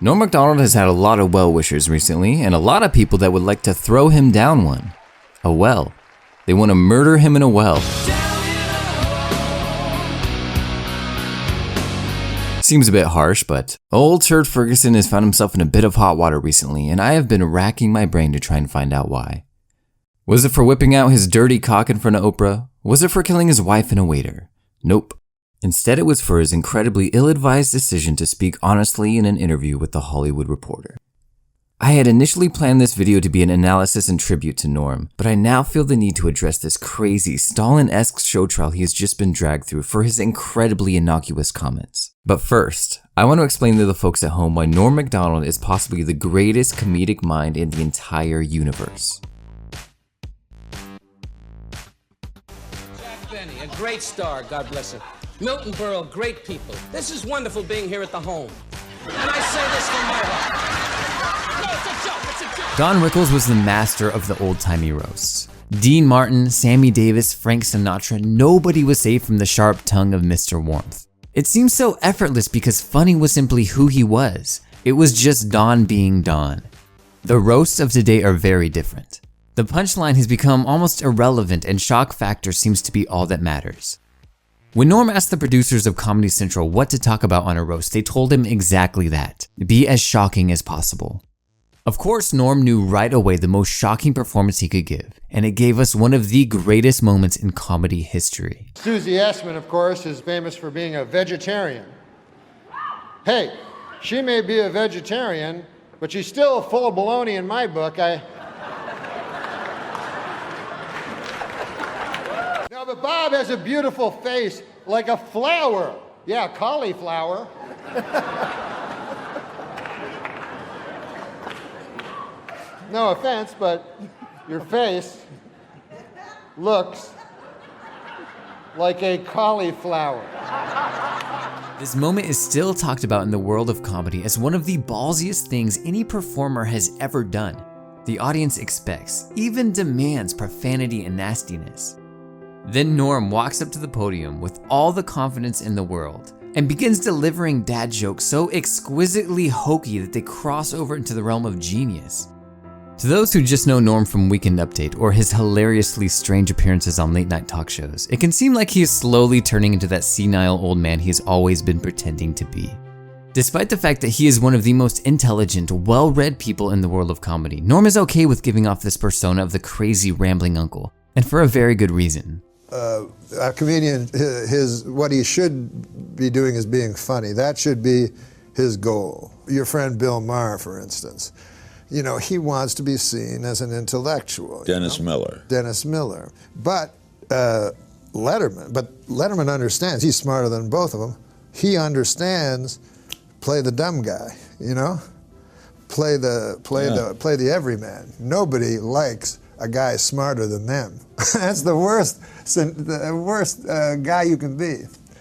Norm MacDonald has had a lot of well-wishers recently, and a lot of people that would like to throw him down one. A well. They want to murder him in a well. Seems a bit harsh, but old Turd Ferguson has found himself in a bit of hot water recently, and I have been racking my brain to try and find out why. Was it for whipping out his dirty cock in front of Oprah? Was it for killing his wife and a waiter? Nope. Instead, it was for his incredibly ill-advised decision to speak honestly in an interview with The Hollywood Reporter. I had initially planned this video to be an analysis and tribute to Norm, but I now feel the need to address this crazy, Stalin-esque show trial he has just been dragged through for his incredibly innocuous comments. But first, I want to explain to the folks at home why Norm MacDonald is possibly the greatest comedic mind in the entire universe. Jack Benny, a great star, God bless him. Milton Berle, great people. This is wonderful being here at the home. And I say this from my heart. No, it's a joke, it's a joke. Don Rickles was the master of the old-timey roasts. Dean Martin, Sammy Davis, Frank Sinatra, nobody was safe from the sharp tongue of Mr. Warmth. It seems so effortless because funny was simply who he was. It was just Don being Don. The roasts of today are very different. The punchline has become almost irrelevant and shock factor seems to be all that matters. When Norm asked the producers of Comedy Central what to talk about on a roast, they told him exactly that. Be as shocking as possible. Of course, Norm knew right away the most shocking performance he could give, and it gave us one of the greatest moments in comedy history. Susie Essman, of course, is famous for being a vegetarian. Hey, she may be a vegetarian, but she's still full of baloney in my book. No, but Bob has a beautiful face, like a flower. Yeah, cauliflower. No offense, but your face looks like a cauliflower. This moment is still talked about in the world of comedy as one of the ballsiest things any performer has ever done. The audience expects, even demands profanity and nastiness. Then Norm walks up to the podium with all the confidence in the world and begins delivering dad jokes so exquisitely hokey that they cross over into the realm of genius. To those who just know Norm from Weekend Update or his hilariously strange appearances on late night talk shows, it can seem like he is slowly turning into that senile old man he has always been pretending to be. Despite the fact that he is one of the most intelligent, well-read people in the world of comedy, Norm is okay with giving off this persona of the crazy rambling uncle, and for a very good reason. A comedian, what he should be doing is being funny. That should be his goal. Your friend Bill Maher, for instance, you know, he wants to be seen as an intellectual. Dennis Miller. Dennis Miller. But Letterman understands, he's smarter than both of them. He understands, play the dumb guy, you know? Play the everyman. Nobody likes a guy smarter than them. That's the worst guy you can be.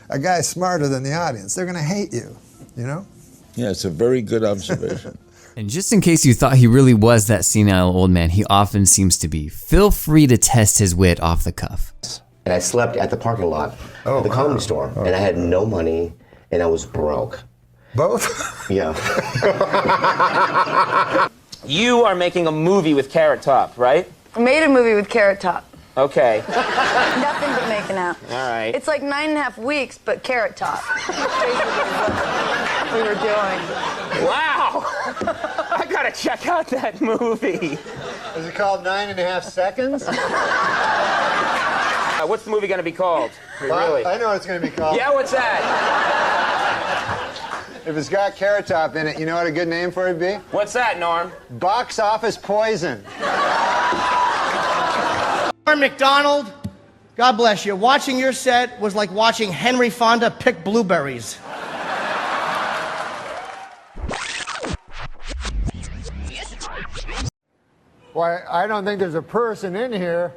A guy smarter than the audience. They're gonna hate you, you know? Yeah, it's a very good observation. And just in case you thought he really was that senile old man he often seems to be, feel free to test his wit off the cuff. And I slept at the parking lot at the Comedy Store, and I had no money, and I was broke. Both? Yeah. You are making a movie with Carrot Top, right? I made a movie with Carrot Top. Okay. Nothing but making out. All right. It's like 9.5 weeks, but Carrot Top. we were doing. Wow! I gotta check out that movie. Is it called 9.5 Seconds? What's the movie gonna be called? Really? I know what it's gonna be called. Yeah, what's that? If it's got Carrot Top in it, you know what a good name for it would be? What's that, Norm? Box Office Poison. Norm MacDonald, God bless you. Watching your set was like watching Henry Fonda pick blueberries. Why, I don't think there's a person in here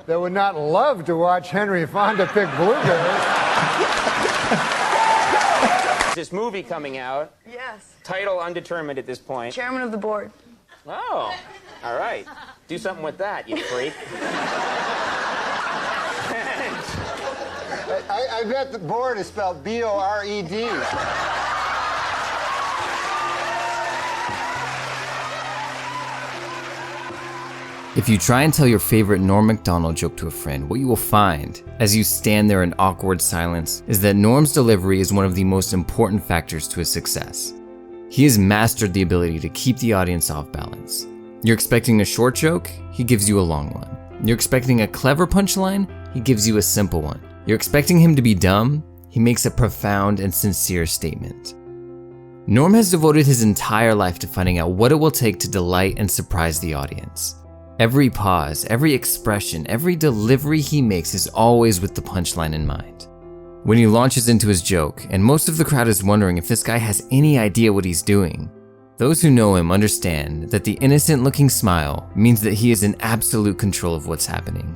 that would not love to watch Henry Fonda pick blueberries. This movie coming out. Yes. Title undetermined at this point. Chairman of the board. Oh, all right. Do something with that, you freak. I bet the board is spelled B-O-R-E-D. If you try and tell your favorite Norm MacDonald joke to a friend, what you will find, as you stand there in awkward silence, is that Norm's delivery is one of the most important factors to his success. He has mastered the ability to keep the audience off balance. You're expecting a short joke, he gives you a long one. You're expecting a clever punchline, he gives you a simple one. You're expecting him to be dumb, he makes a profound and sincere statement. Norm has devoted his entire life to finding out what it will take to delight and surprise the audience. Every pause, every expression, every delivery he makes is always with the punchline in mind. When he launches into his joke, and most of the crowd is wondering if this guy has any idea what he's doing, those who know him understand that the innocent-looking smile means that he is in absolute control of what's happening.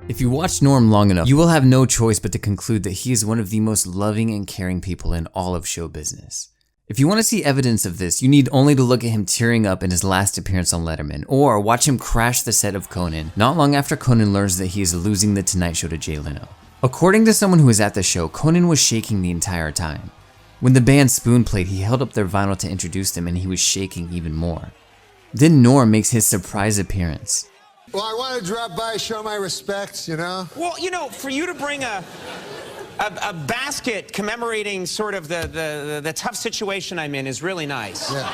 If you watch Norm long enough, you will have no choice but to conclude that he is one of the most loving and caring people in all of show business. If you want to see evidence of this, you need only to look at him tearing up in his last appearance on Letterman, or watch him crash the set of Conan not long after Conan learns that he is losing The Tonight Show to Jay Leno. According to someone who was at the show, Conan was shaking the entire time. When the band Spoon played, he held up their vinyl to introduce them and he was shaking even more. Then Norm makes his surprise appearance. Well, I want to drop by, show my respects, you know? Well, you know, for you to bring a basket commemorating sort of the tough situation I'm in is really nice. Yeah.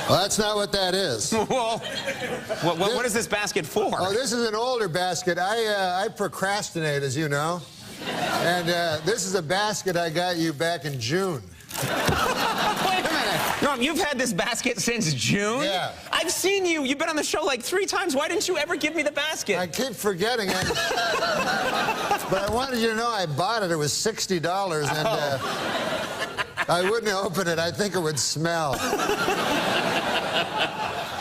Well, that's not what that is. Well, what is this basket for? Oh, this is an older basket. I procrastinate, as you know. And this is a basket I got you back in June. Wait a minute. Norm, you've had this basket since June? Yeah. I've seen you. You've been on the show like 3 times. Why didn't you ever give me the basket? I keep forgetting it. But I wanted you to know I bought it. It was $60, and I wouldn't open it. I think it would smell.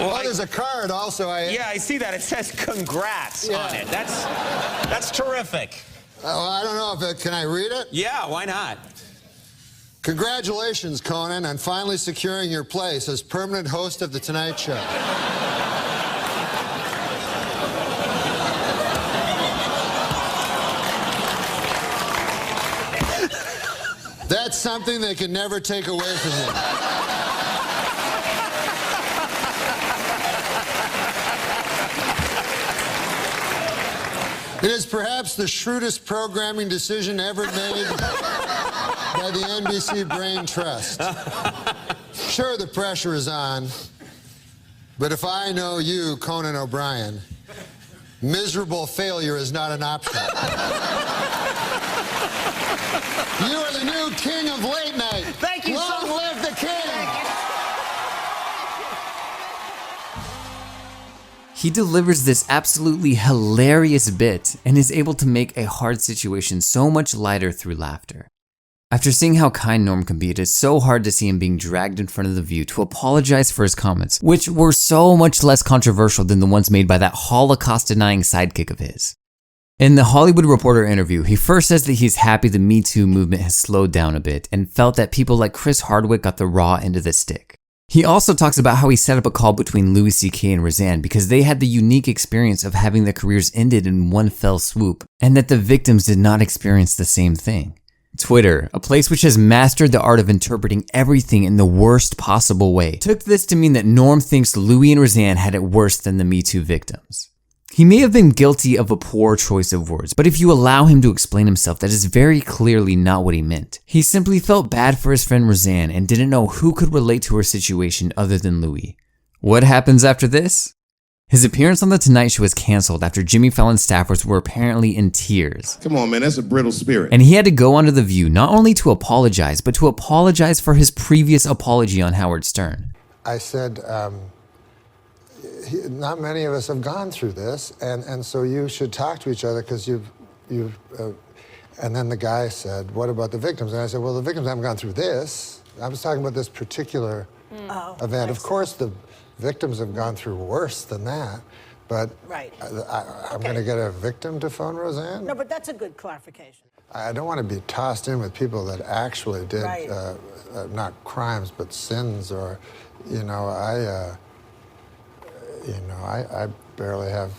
Well, there's a card also. Yeah, I see that. It says congrats on it. That's terrific. Oh, I don't know if can I read it? Yeah, why not? Congratulations, Conan, on finally securing your place as permanent host of The Tonight Show. That's something they can never take away from you. It is perhaps the shrewdest programming decision ever made by the NBC Brain Trust. Sure, the pressure is on, but if I know you, Conan O'Brien, miserable failure is not an option. You are the new king of late night. Thank you. Long live the king. He delivers this absolutely hilarious bit and is able to make a hard situation so much lighter through laughter. After seeing how kind Norm can be, it is so hard to see him being dragged in front of The View to apologize for his comments, which were so much less controversial than the ones made by that Holocaust-denying sidekick of his. In the Hollywood Reporter interview, he first says that he's happy the Me Too movement has slowed down a bit and felt that people like Chris Hardwick got the raw end of the stick. He also talks about how he set up a call between Louis C.K. and Roseanne because they had the unique experience of having their careers ended in one fell swoop, and that the victims did not experience the same thing. Twitter, a place which has mastered the art of interpreting everything in the worst possible way, took this to mean that Norm thinks Louis and Roseanne had it worse than the Me Too victims. He may have been guilty of a poor choice of words, but if you allow him to explain himself, that is very clearly not what he meant. He simply felt bad for his friend Roseanne and didn't know who could relate to her situation other than Louis. What happens after this? His appearance on The Tonight Show was canceled after Jimmy Fallon's staffers were apparently in tears. Come on, man, that's a brittle spirit. And he had to go onto The View not only to apologize, but to apologize for his previous apology on Howard Stern. I said, not many of us have gone through this, and so you should talk to each other because and then the guy said, what about the victims? And I said, well, the victims haven't gone through this. I was talking about this particular event. Of course, the victims have gone through worse than that, but I'm going to get a victim to phone Roseanne? No, but that's a good clarification. I don't want to be tossed in with people that actually did, not crimes, but sins, or, I barely have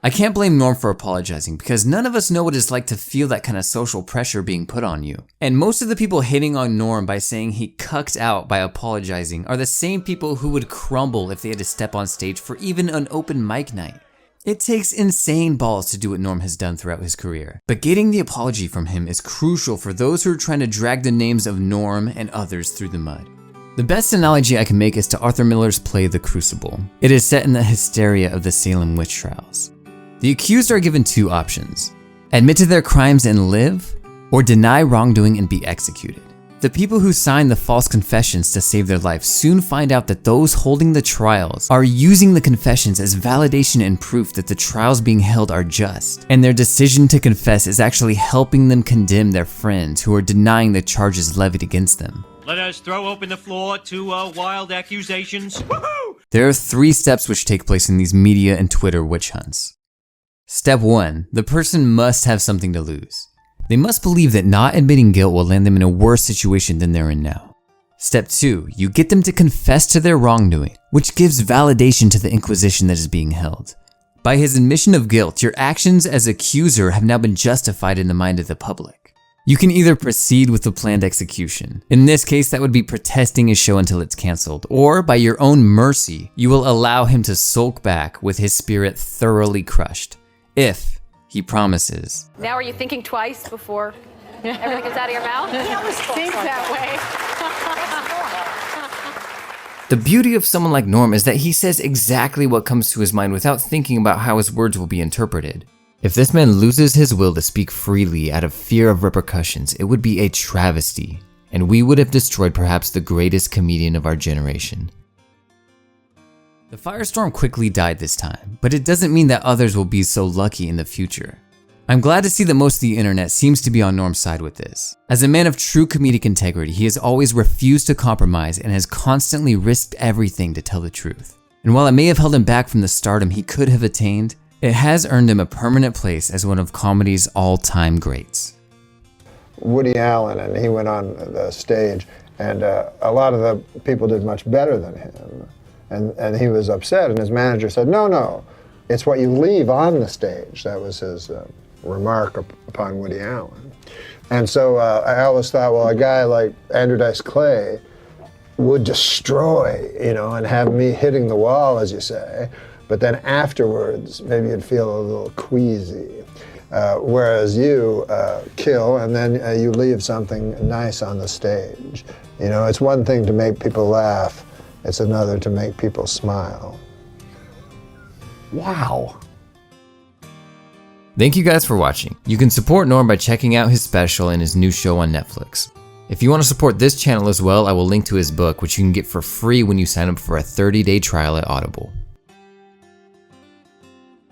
I can't blame Norm for apologizing because none of us know what it's like to feel that kind of social pressure being put on you. And most of the people hating on Norm by saying he cucked out by apologizing are the same people who would crumble if they had to step on stage for even an open mic night. It takes insane balls to do what Norm has done throughout his career, but getting the apology from him is crucial for those who are trying to drag the names of Norm and others through the mud. The best analogy I can make is to Arthur Miller's play The Crucible. It is set in the hysteria of the Salem witch trials. The accused are given two options: admit to their crimes and live, or deny wrongdoing and be executed. The people who sign the false confessions to save their life soon find out that those holding the trials are using the confessions as validation and proof that the trials being held are just, and their decision to confess is actually helping them condemn their friends who are denying the charges levied against them. Let us throw open the floor to wild accusations. Woohoo! There are 3 steps which take place in these media and Twitter witch hunts. Step 1. The person must have something to lose. They must believe that not admitting guilt will land them in a worse situation than they're in now. Step 2. You get them to confess to their wrongdoing, which gives validation to the inquisition that is being held. By his admission of guilt, your actions as accuser have now been justified in the mind of the public. You can either proceed with the planned execution. In this case, that would be protesting his show until it's canceled, or by your own mercy, you will allow him to sulk back with his spirit thoroughly crushed, if he promises. Now are you thinking twice before everything comes out of your mouth? He always thinks that way. The beauty of someone like Norm is that he says exactly what comes to his mind without thinking about how his words will be interpreted. If this man loses his will to speak freely out of fear of repercussions, it would be a travesty, and we would have destroyed perhaps the greatest comedian of our generation. The firestorm quickly died this time, but it doesn't mean that others will be so lucky in the future. I'm glad to see that most of the internet seems to be on Norm's side with this. As a man of true comedic integrity, he has always refused to compromise and has constantly risked everything to tell the truth. And while it may have held him back from the stardom he could have attained, it has earned him a permanent place as one of comedy's all-time greats. Woody Allen, and he went on the stage, and a lot of the people did much better than him. And he was upset, and his manager said, no, it's what you leave on the stage. That was his remark upon Woody Allen. And so I always thought, well, a guy like Andrew Dice Clay would destroy, and have me hitting the wall, as you say, but then afterwards, maybe you'd feel a little queasy. Whereas you kill, and then you leave something nice on the stage. It's one thing to make people laugh, it's another to make people smile. Wow. Thank you guys for watching. You can support Norm by checking out his special and his new show on Netflix. If you want to support this channel as well, I will link to his book, which you can get for free when you sign up for a 30-day trial at Audible.